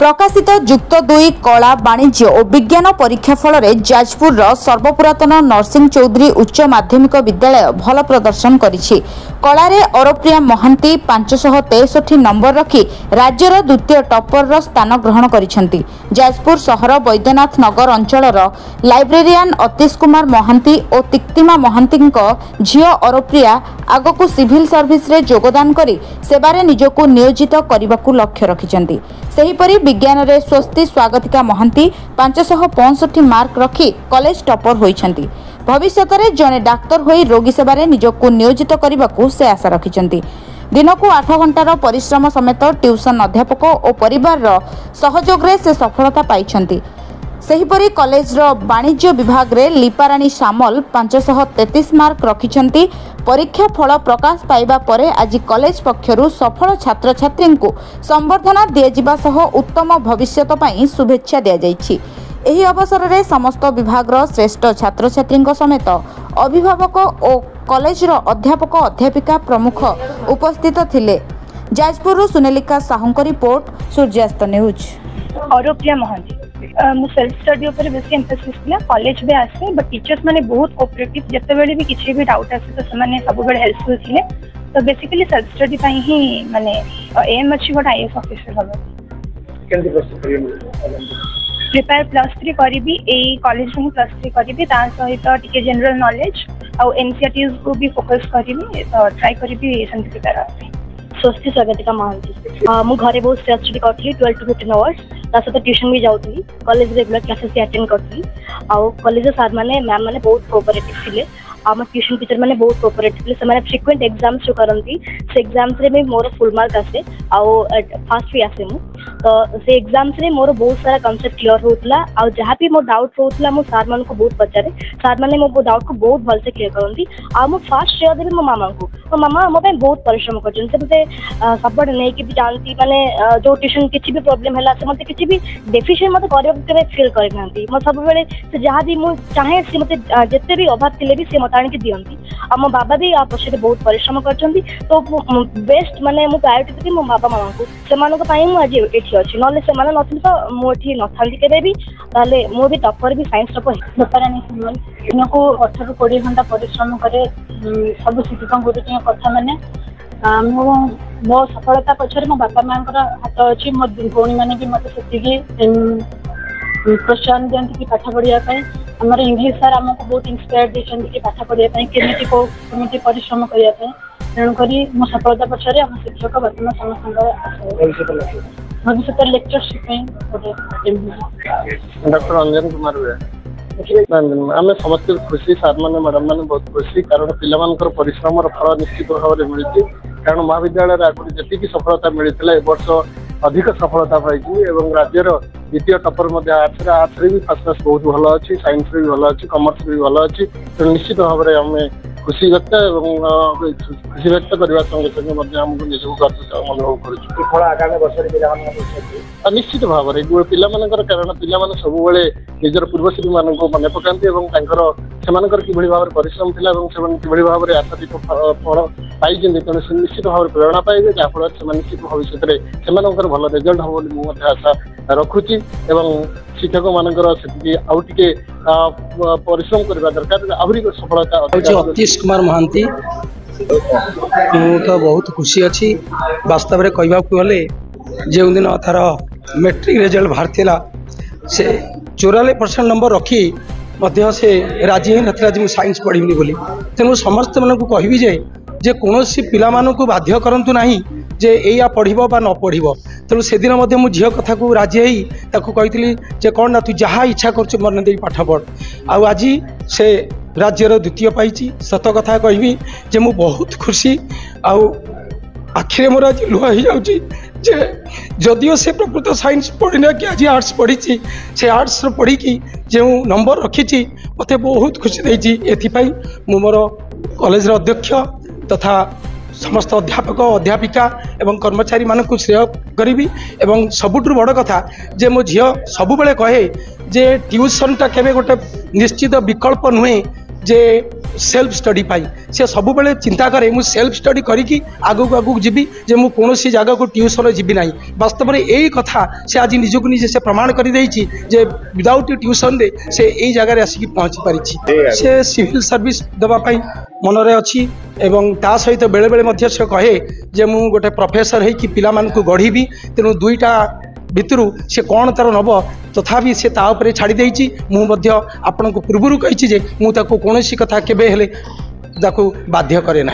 प्रकाशित जुक्त 2 कला वाणिज्य और विज्ञान परीक्षा फल जाजपुर सर्वपुरातन नरसिंह चौधरी उच्च माध्यमिक विद्यालय भल प्रदर्शन करिछि। कलारे अरप्रिया महांती 563 नंबर रखी राज्यर द्वितीय टॉपर स्थान ग्रहण करिसेंती। जाजपुर सहर बैद्यनाथ नगर अंचल लाइब्रेरियन अतीश कुमार महांती और तिक्तिमा महांती झियो अरप्रिया आगकू सिविल सर्विस रे योगदान करी सेवारे निजको नियोजित करने को लक्ष्य रखिसेंती। सेहीपरि विज्ञान रे स्वस्ति स्वागतिका महांती 565 मार्क रखी कॉलेज टॉपर होइछंती। भविष्यत रे जने डाक्तर होई रोगी सेवारे निजको नियोजित करने को से आशा रखिसेंती। दिन को 8 घंटार परिश्रम समेत ट्यूशन अध्यापक और परिवार सहयोग रे से सफलता पाइछंती। सेहीपरि कॉलेज वाणिज्य विभाग रे लिपाराणी सामल 533 मार्क रखिछंती। परीक्षा फल प्रकाश पाइबा परे आज कॉलेज पक्षरु सफल छात्र छात्री को संबर्धना दिया सह उत्तम भविष्यत पई शुभेच्छा दिया जायछि। एही अवसर रे समस्त विभाग श्रेष्ठ छात्र छात्री समेत अभिभावक और कॉलेज अध्यापक अध्यापिका प्रमुख उपस्थित थिले। जाजपुर सुनेलिका साहू रिपोर्ट, सूर्यास्त न्यूज। अरप्रिया महांती मु सेल्फ स्टडी ऊपर बेसी एम्फेसिस थिला। कॉलेज भी आसे बट टीचर्स माने बहुत कोऑपरेटिव, जते बेले भी किछि भी डाउट आसे तो समाने सब बेले हेल्पफुल थिले। तो बेसिकली सेल्फ स्टडी पई ही माने एम अछि गोट आईएएस ऑफिसर हबो। केंति प्रस्तुत प्रिपेयर +3 करिबी ए कॉलेज में +3 करिबी ता सहित टिके जनरल नॉलेज और एनसीईआरटीज को भी फोकस करिबी। तो ट्राई करिबी सेंति प्रिपेयर स्वस्ति स्वागतिका महांती मु घरे बहुत सेल्फ स्टडी करथली 12 to 15 आवर्स ता सहित ट्यूशन भी जाउथली। कॉलेज रेगुलर क्लासेस अटेंड करथली और कॉलेज सर माने मैम माने बहुत कोऑपरेटिव थिले। आम ट्यूशन टीचर माने बहुत कोऑपरेटिव थिले। से फ्रिक्वेंट एग्जाम्स जो करंती से एग्जाम्स रे में मोर फुल मार्क आसे और फास्ट भी आसे मु। तो से एग्जाम्स रे मोर बहुत सारा कांसेप्ट क्लियर होतला और जहाँ भी मोर डाउट होतला मो सर मान को बहुत पचारे। सर माने मो डाउट को बहुत भल से क्लियर करंती और मो फास्ट शेयर देबी मो मामा को। मो मामा मो पे बहुत परिश्रम करछन से मते सपोर्ट नै कि भी जानती माने जो ट्यूशन किछि भी प्रॉब्लम हैला से मते किछि भी डेफिशिएंट मते करियो के फील करि नांती। मो सब बेले से जहाँ भी मो चाहे से मते जत्ते भी अभाव थिले भी से मते आनि के दियंती। आ मो बाबा भी आ पछे बहुत परिश्रम करछंती। तो बेस्ट माने मो प्रायोरिटी देबी मो बाबा मामा को। से मानको पई मु आज एठी अछि नले से माने नथिल तो मो एठी नथांती केबे भी ताले मो भी टॉपर भी साइंस टॉपर लिपाराणी सामल दिनको 18 ରୁ 20 घंटा परिश्रम करे सब शिक्षक गुरुजी कथा माने मो सफलता पछरे मो बापा मां हाथ अच्छी। मो भौणी मैंने भी मत से प्रोत्साहन दिखती कि पाठ पढ़ाई आमर इंग्लिश सार आमको बहुत इंस्पायर देखते कि पाठ पढ़ाई केमी परिश्रम करने। तेणुक मो सफलता पछरे आम शिक्षक बर्तमान समस्त भविष्य लेक्चरशिप डॉक्टर अंजन कुमार आम समस्त खुशी। सार मैंने मैडम मैंने बहुत खुशी कारण पिलामानकर परिश्रम फल निश्चित भाव में मिली। कारण महाविद्यालय आगुरी जी सफलता मिलता ए वर्ष अधिक सफलता पाई राज्यर द्वितीय टॉपर आर्ट्स भी फर्स्ट क्लास बहुत भल अच्छी, साइंस भी भल अच्छी, कमर्स भी भल अच्छी। तो निश्चित भाव में आम खुशी व्यक्त खुशी व्यक्त करने संगे संगे आमको निजक अनुभव कर आगामी वर्ष निश्चित भाव में पिलामानकर कारण पिला सब निजर पूर्वश्री मान मन पकाती कि भाव में परिश्रम थिला कि भाव में आशातीत फल पाई। तेणु से निश्चित भाव में प्रेरणा पाइबे जहाँफल से निश्चित भविष्य में भल रिजल्ट हम बोली आशा रखुची। शिक्षक मानकर आउटे परिश्रम करने दरकार आहरी सफलता। अतीश कुमार महांती मु तो बहुत खुशी अच्छी वास्तव में कहवाक गले जो दिन तार मैट्रिक रिजल्ट बाहर से 44% नंबर रखी मध्य से राजी ही नाला मुझे साइंस पढ़ी बोली। तेणु समस्त मन को कहबी जे कौन पिला मानू बाध्य करंतु नहीं जे या पढ़िबो बा न पढ़िबो। तेणु से दिन मध्य मुझे झील कथा को राजी ही ताकू कही जे कौन ना तू जहाँ इच्छा कर मन दे पाठ पढ़। आज से राज्यर द्वितीय पाई। सत कथा कहबी जे मु बहुत खुशी आखिरे मोर आज लुह हो जाऊँगी जे जदियो से प्रकृत साइंस पढ़ना कि आज आर्ट्स पढ़ी से आर्ट्स पढ़ी जो नंबर रखी मत बहुत खुशी देती। एथिपाई मु मोर कॉलेज अध्यक्ष तथा समस्त अध्यापक अध्यापिका एवं कर्मचारी मान को श्रेय करी। सबुठ बड़ कथा जे मो झी सब बेले कहे जे ट्यूशन टा केबे गोटे निश्चित विकल्प नुहे जे सेल्फ स्टडी पाई से सब बेले चिंता करे मु सेल्फ स्टडी करी आगू आगू जीवी जे मु कौन जगह को ट्यूशन जीवी ना वास्तव में यही कथा से आज निजक निजे से प्रमाण कर जे विदाउट ट्यूशन दे से यही जगह आसिक पहुँची पारी से सिविल सर्विस देवाई मनरे अच्छी एवं ता सहित बेले बेले से कहे जे मु गोटे प्रोफेसर है कि पिला मानकु गढ़ी तेणु दुईटा भितरु से कौन तार नब तथापि से ताऊपर छाड़ी देछि मु आपन को पूर्व कही जे मु ताको कौन कथा केबे हेले बाध्य करे ना।